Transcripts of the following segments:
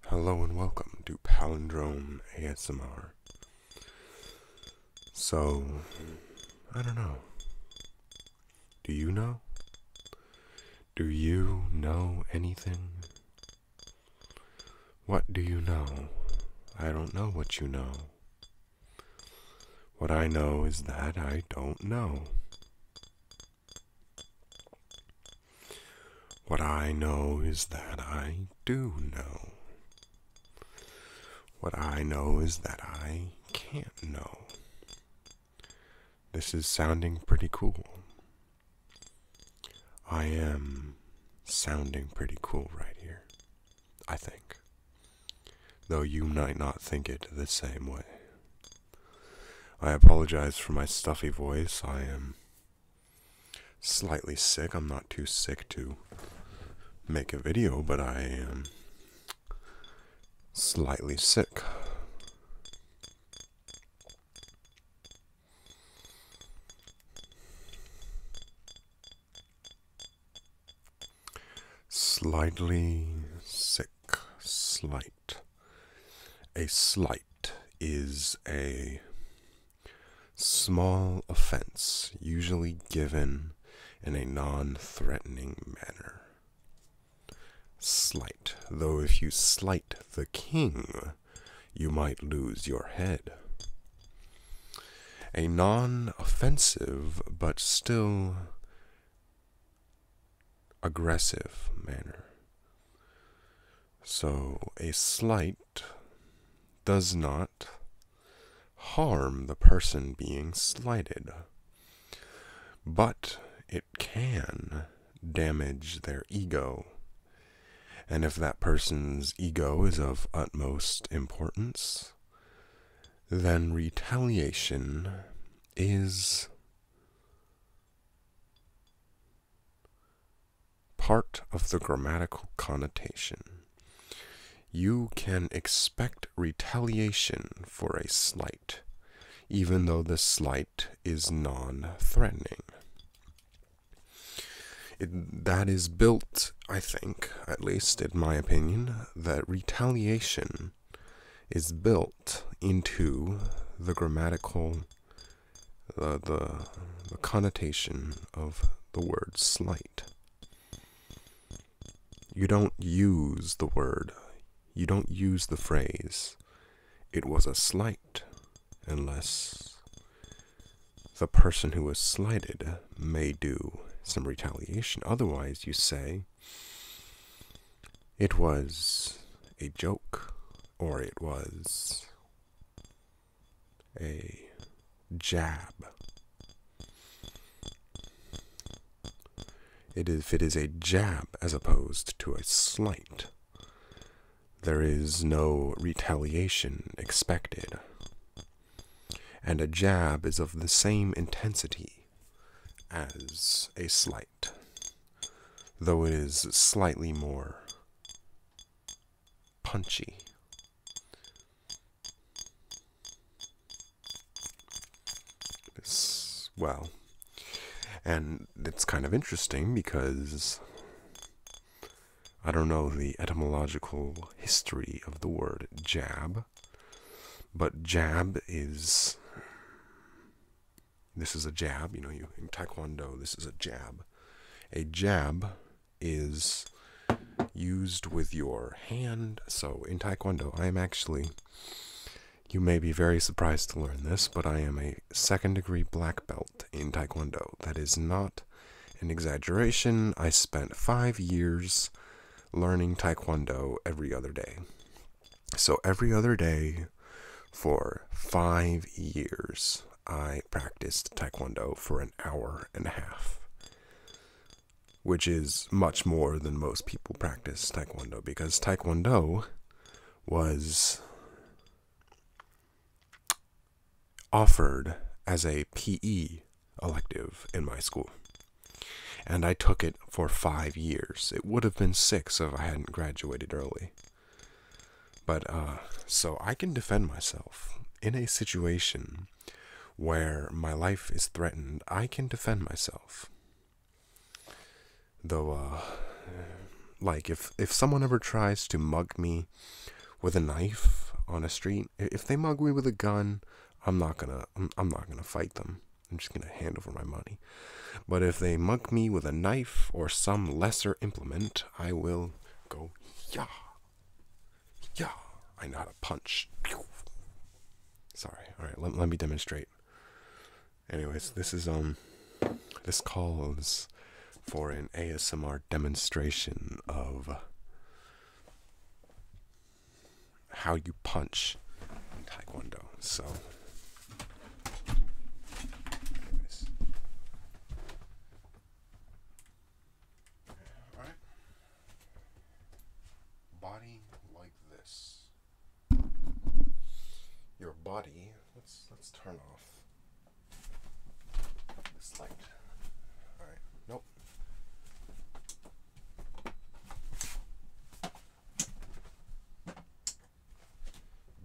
Hello and welcome to Palindrome ASMR. So, I don't know. Do you know? Do you know anything? What do you know? I don't know what you know. What I know is that I don't know. What I know is that I do know. What I know is that I can't know. This is sounding pretty cool. I am sounding pretty cool right here, I think. Though you might not think it the same way. I apologize for my stuffy voice. I am slightly sick. I'm not too sick to make a video, but I am slightly sick. Slightly sick. Slight. A slight is a small offense, usually given in a non-threatening manner. Slight. Though if you slight the king, you might lose your head. A non-offensive, but still aggressive manner. So, a slight does not harm the person being slighted, but it can damage their ego. And if that person's ego is of utmost importance, then retaliation is part of the grammatical connotation. You can expect retaliation for a slight, even though the slight is non-threatening. That is built, I think, at least in my opinion, that retaliation is built into the grammatical, the connotation of the word slight. You don't use the word, you don't use the phrase, "it was a slight," unless the person who was slighted may do some retaliation. Otherwise, you say, "it was a joke," or "it was a jab." If it is a jab as opposed to a slight, there is no retaliation expected. And a jab is of the same intensity as a slight, though it is slightly more punchy. And it's kind of interesting because I don't know the etymological history of the word jab, but jab is, this is a jab, in Taekwondo, this is a jab. A jab is used with your hand. So in Taekwondo, I am actually, you may be very surprised to learn this, but I am a second-degree black belt in Taekwondo. That is not an exaggeration. I spent 5 years learning Taekwondo every other day. So every other day for 5 years, I practiced Taekwondo for an hour and a half, which is much more than most people practice Taekwondo, because Taekwondo was offered as a PE elective in my school, and I took it for 5 years. It would have been 6 if I hadn't graduated early. But, so I can defend myself. In a situation where my life is threatened, I can defend myself. Though, like, if someone ever tries to mug me with a knife on a street, if they mug me with a gun, I'm not gonna fight them. I'm just gonna hand over my money. But if they mug me with a knife or some lesser implement, I will go, yeah, yeah. I know how to punch. Sorry. All right, let me demonstrate. Anyways, this calls for an ASMR demonstration of how you punch in Taekwondo. So, anyways. All right. Body like this. Your body. Let's turn off this light. All right. Nope.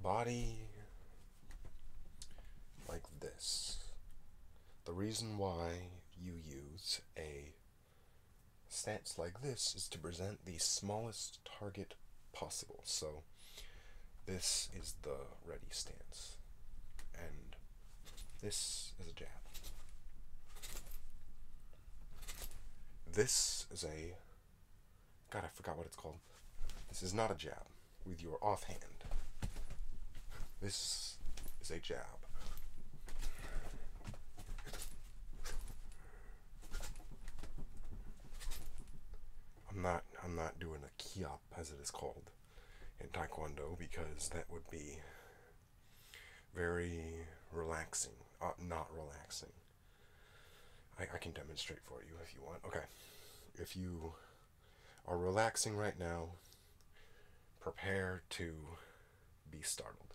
Body like this. The reason why you use a stance like this is to present the smallest target possible. So this is the ready stance, and this is a jab. This is a, God, I forgot what it's called. This is not a jab with your offhand. This is a jab. I'm not doing a kiyap, as it is called in Taekwondo, because that would be very relaxing. Not relaxing. I can demonstrate for you if you want. Okay. If you are relaxing right now, prepare to be startled.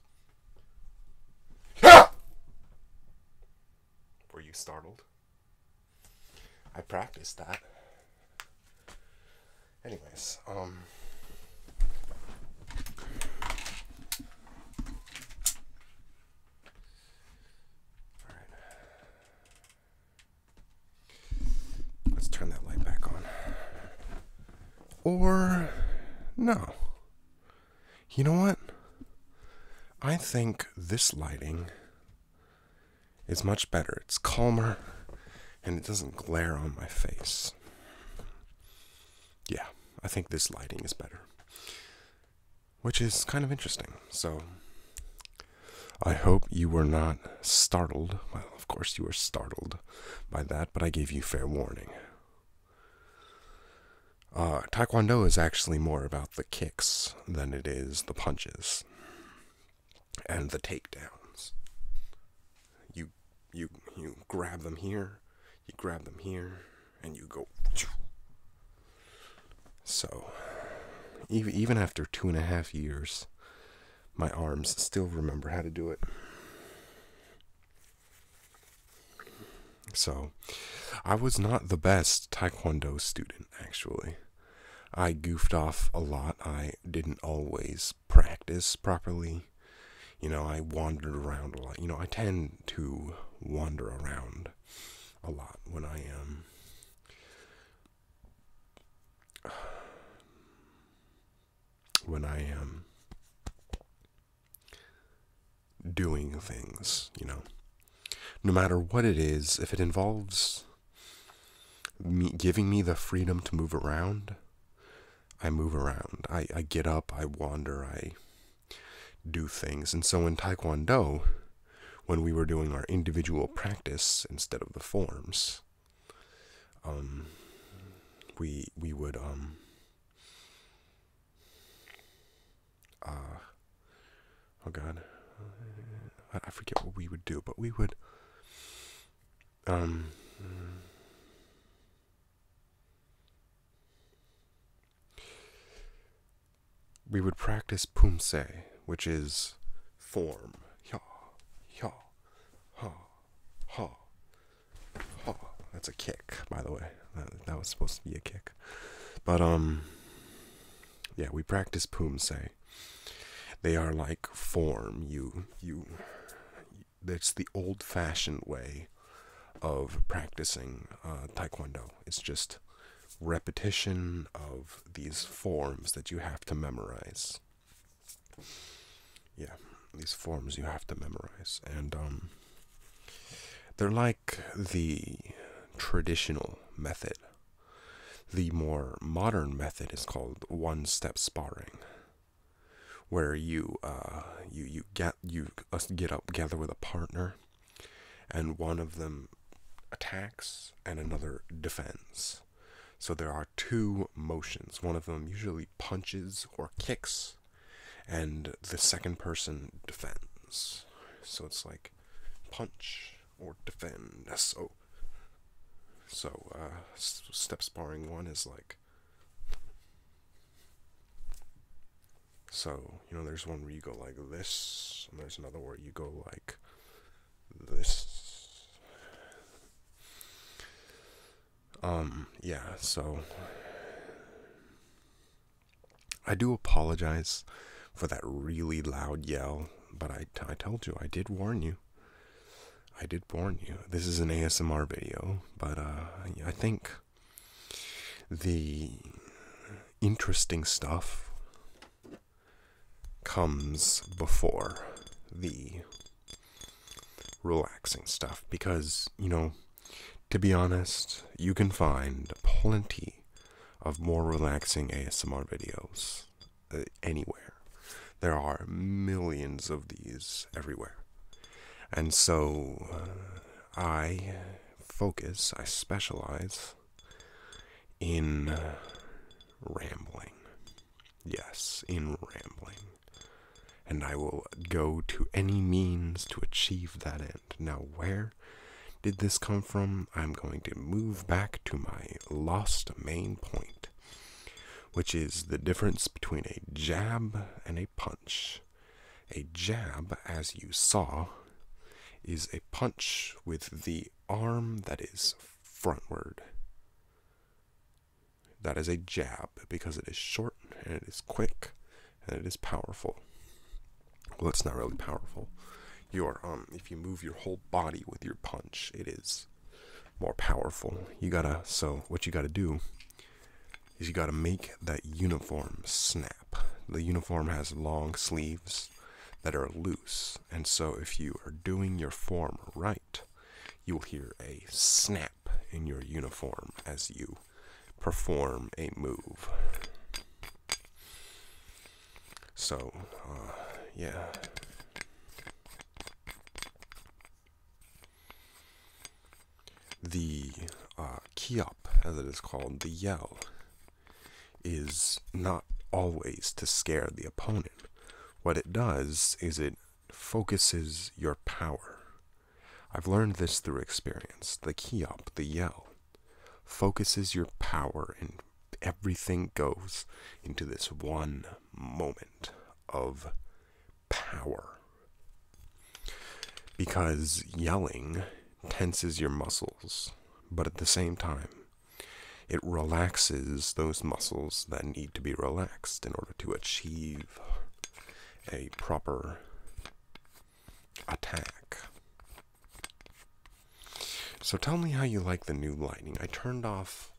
Were you startled? I practiced that. Anyways, alright. Let's turn that light back on. Or, no. You know what? I think this lighting is much better. It's calmer, and it doesn't glare on my face. Yeah, I think this lighting is better. Which is kind of interesting. So, I hope you were not startled. Well, of course you were startled by that, but I gave you fair warning. Taekwondo is actually more about the kicks than it is the punches and the takedowns. You grab them here, you grab them here, and you go. So, even after 2.5 years, my arms still remember how to do it. So, I was not the best Taekwondo student, actually. I goofed off a lot. I didn't always practice properly. I wandered around a lot. I tend to wander around a lot when I am doing things, No matter what it is, if it involves giving me the freedom to move around, I move around. I get up, I wander, I do things. And so in Taekwondo, when we were doing our individual practice instead of the forms, we would oh God, I forget what we would do, but we would practice pumse, which is form. Ya, ya, ha, ha, ha. That's a kick, by the way. That was supposed to be a kick. But yeah, we practice pumse. They are like form. It's the old-fashioned way of practicing Taekwondo. It's just repetition of these forms that you have to memorize. Yeah, these forms you have to memorize. And they're like the traditional method. The more modern method is called one-step sparring, where you get up, gather with a partner, and one of them attacks and another defends. So there are two motions. One of them usually punches or kicks, and the second person defends. So it's like punch or defend. Step sparring one is like, so, there's one where you go like this, and there's another where you go like this. Yeah, so I do apologize for that really loud yell, but I told you, I did warn you. This is an ASMR video, but I think the interesting stuff comes before the relaxing stuff, because, to be honest, you can find plenty of more relaxing ASMR videos anywhere. There are millions of these everywhere. And so I specialize in rambling. Yes, in rambling. And I will go to any means to achieve that end. Now, where did this come from? I'm going to move back to my lost main point, which is the difference between a jab and a punch. A jab, as you saw, is a punch with the arm that is frontward. That is a jab because it is short and it is quick and it is powerful. Well, it's not really powerful. If you move your whole body with your punch, it is more powerful. So what you gotta do is you gotta make that uniform snap. The uniform has long sleeves that are loose, and so if you are doing your form right, you will hear a snap in your uniform as you perform a move. So, yeah. The kiyap, as it is called, the yell, is not always to scare the opponent. What it does is it focuses your power. I've learned this through experience. The kiyap, the yell, focuses your power, and everything goes into this one moment of power. Because yelling tenses your muscles, but at the same time, it relaxes those muscles that need to be relaxed in order to achieve a proper attack. So tell me how you like the new lighting. I turned off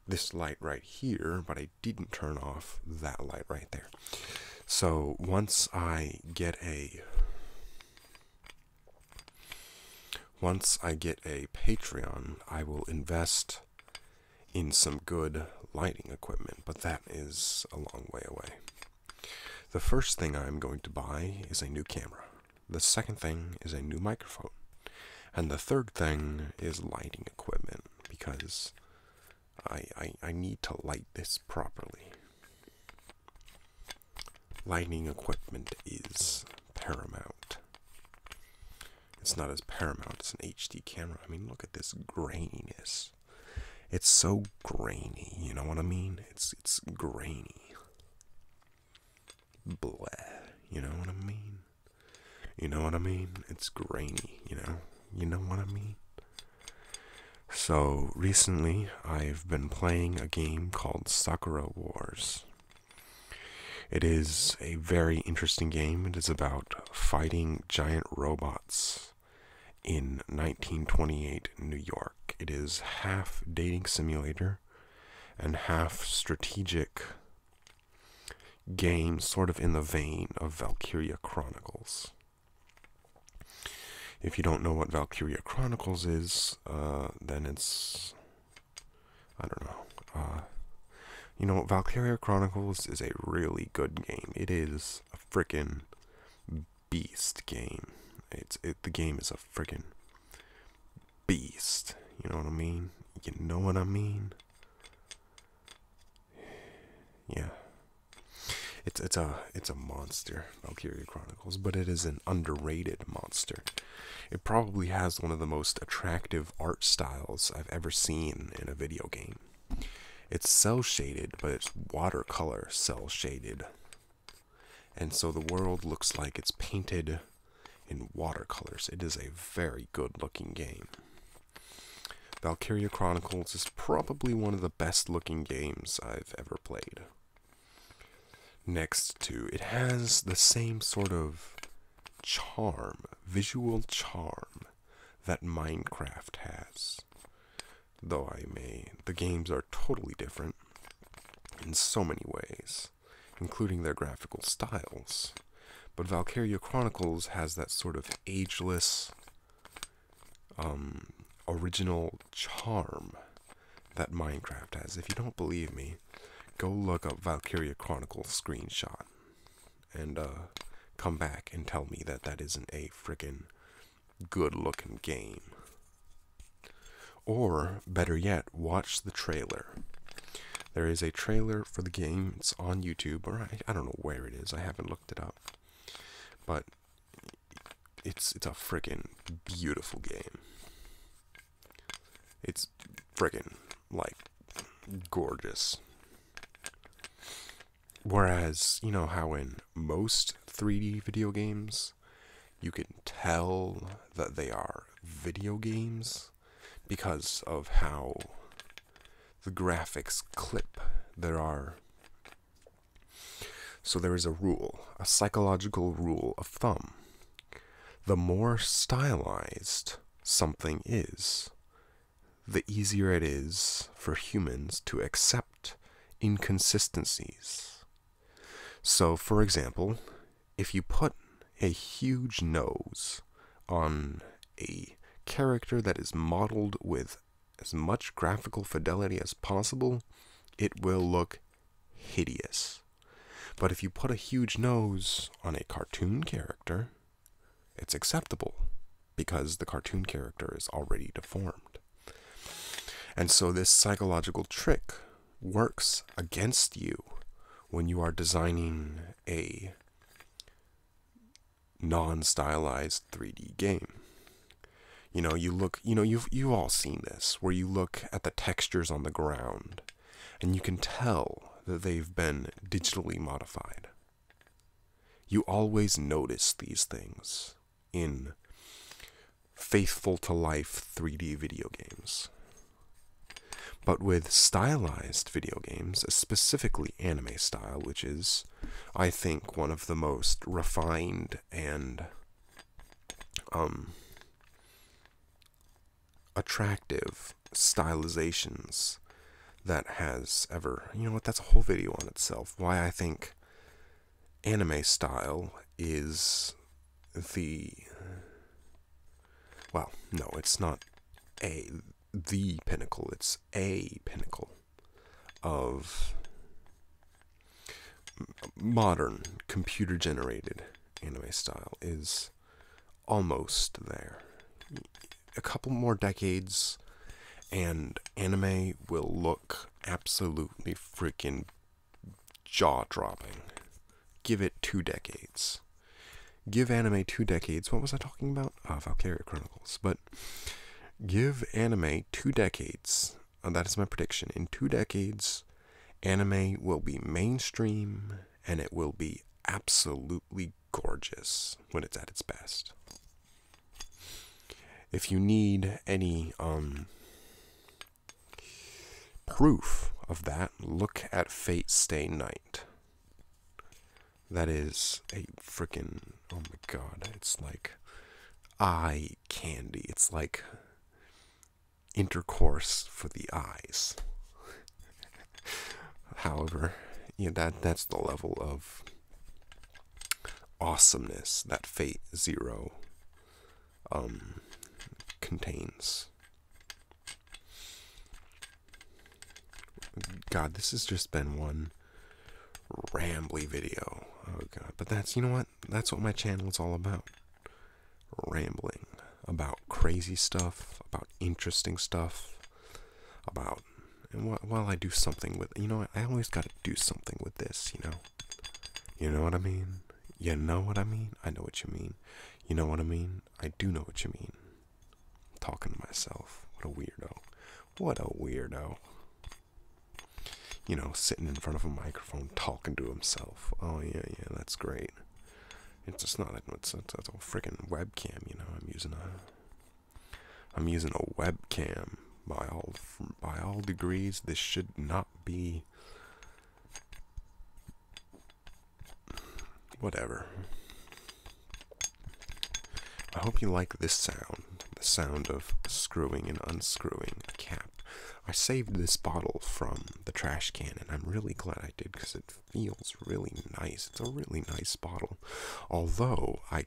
this light right here, but I didn't turn off that light right there. So once I get a Patreon, I will invest in some good lighting equipment, but that is a long way away. The first thing I'm going to buy is a new camera. The second thing is a new microphone. And the third thing is lighting equipment, because I need to light this properly. Lighting equipment is paramount. It's not as paramount as an HD camera. I mean, look at this graininess. It's so grainy, you know what I mean? It's grainy. Bleh, you know what I mean? You know what I mean? It's grainy, you know what I mean? So, recently, I've been playing a game called Sakura Wars. It is a very interesting game. It is about fighting giant robots in 1928 New York. It is half dating simulator and half strategic game sort of in the vein of Valkyria Chronicles. If you don't know what Valkyria Chronicles is, then it's, I don't know. Valkyria Chronicles is a really good game. It is a frickin' beast game. The game is a frickin' beast. You know what I mean? You know what I mean? Yeah. It's a monster, Valkyria Chronicles, but it is an underrated monster. It probably has one of the most attractive art styles I've ever seen in a video game. It's cel shaded, but it's watercolor cel shaded. And so the world looks like it's painted in watercolors. It is a very good looking game. Valkyria Chronicles is probably one of the best looking games I've ever played. Next to, it has the same sort of charm, visual charm, that Minecraft has. Though the games are totally different in so many ways, including their graphical styles. But Valkyria Chronicles has that sort of ageless, original charm that Minecraft has. If you don't believe me, go look up Valkyria Chronicles screenshot and come back and tell me that that isn't a frickin' good looking game. Or, better yet, watch the trailer. There is a trailer for the game. It's on YouTube, or I don't know where it is. I haven't looked it up. But it's a frickin' beautiful game. It's frickin', like, gorgeous. Whereas, you know how in most 3D video games, you can tell that they are video games because of how the graphics clip. So there is a rule, a psychological rule of thumb. The more stylized something is, the easier it is for humans to accept inconsistencies. So, for example, if you put a huge nose on a character that is modeled with as much graphical fidelity as possible, it will look hideous. But if you put a huge nose on a cartoon character, it's acceptable because the cartoon character is already deformed. And so this psychological trick works against you when you are designing a non-stylized 3D game. You know, you've all seen this, where you look at the textures on the ground, and you can tell that they've been digitally modified. You always notice these things in faithful-to-life 3D video games. But with stylized video games, specifically anime style, which is, I think, one of the most refined and attractive stylizations that has ever, you know what, that's a whole video on itself, why I think anime style is well, no, it's not the pinnacle, it's a pinnacle of modern computer-generated anime style is almost there. A couple more decades and anime will look absolutely freaking jaw-dropping. Give it 2 decades. Give anime 2 decades. What was I talking about? Valkyria Chronicles. But give anime 2 decades. And that is my prediction. In 2 decades, anime will be mainstream and it will be absolutely gorgeous when it's at its best. If you need any proof of that, look at Fate Stay Night. That is a freaking, oh my god, it's like eye candy. It's like intercourse for the eyes. However, Yeah, that's the level of awesomeness that Fate Zero contains. God, this has just been one rambly video. Oh god, but that's, you know what? That's what my channel is all about. Rambling about crazy stuff, about interesting stuff, about, and while I do something with, you know what? I always got to do something with this, you know. You know what I mean? You know what I mean? I know what you mean. You know what I mean? I do know what you mean. I'm talking to myself. What a weirdo. What a weirdo. You know, sitting in front of a microphone talking to himself. Oh yeah, that's great. It's just not. It's a freaking webcam. You know, I'm using a webcam. By all degrees, this should not be. Whatever. I hope you like this sound. The sound of screwing and unscrewing a cap. I saved this bottle from the trash can, and I'm really glad I did because it feels really nice. It's a really nice bottle. Although, I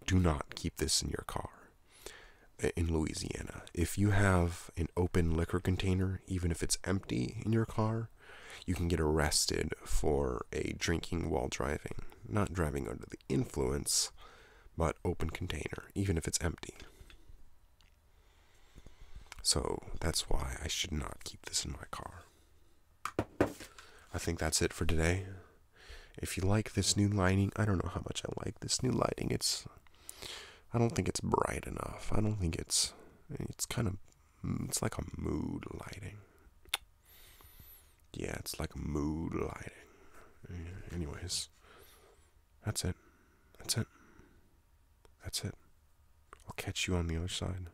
do not keep this in your car in Louisiana. If you have an open liquor container, even if it's empty in your car, you can get arrested for a drinking while driving. Not driving under the influence, but open container, even if it's empty. So that's why I should not keep this in my car. I think that's it for today. If you like this new lighting, I don't know how much I like this new lighting. I don't think it's bright enough. I don't think it's like a mood lighting. Yeah, it's like a mood lighting. Anyways, that's it. That's it. I'll catch you on the other side.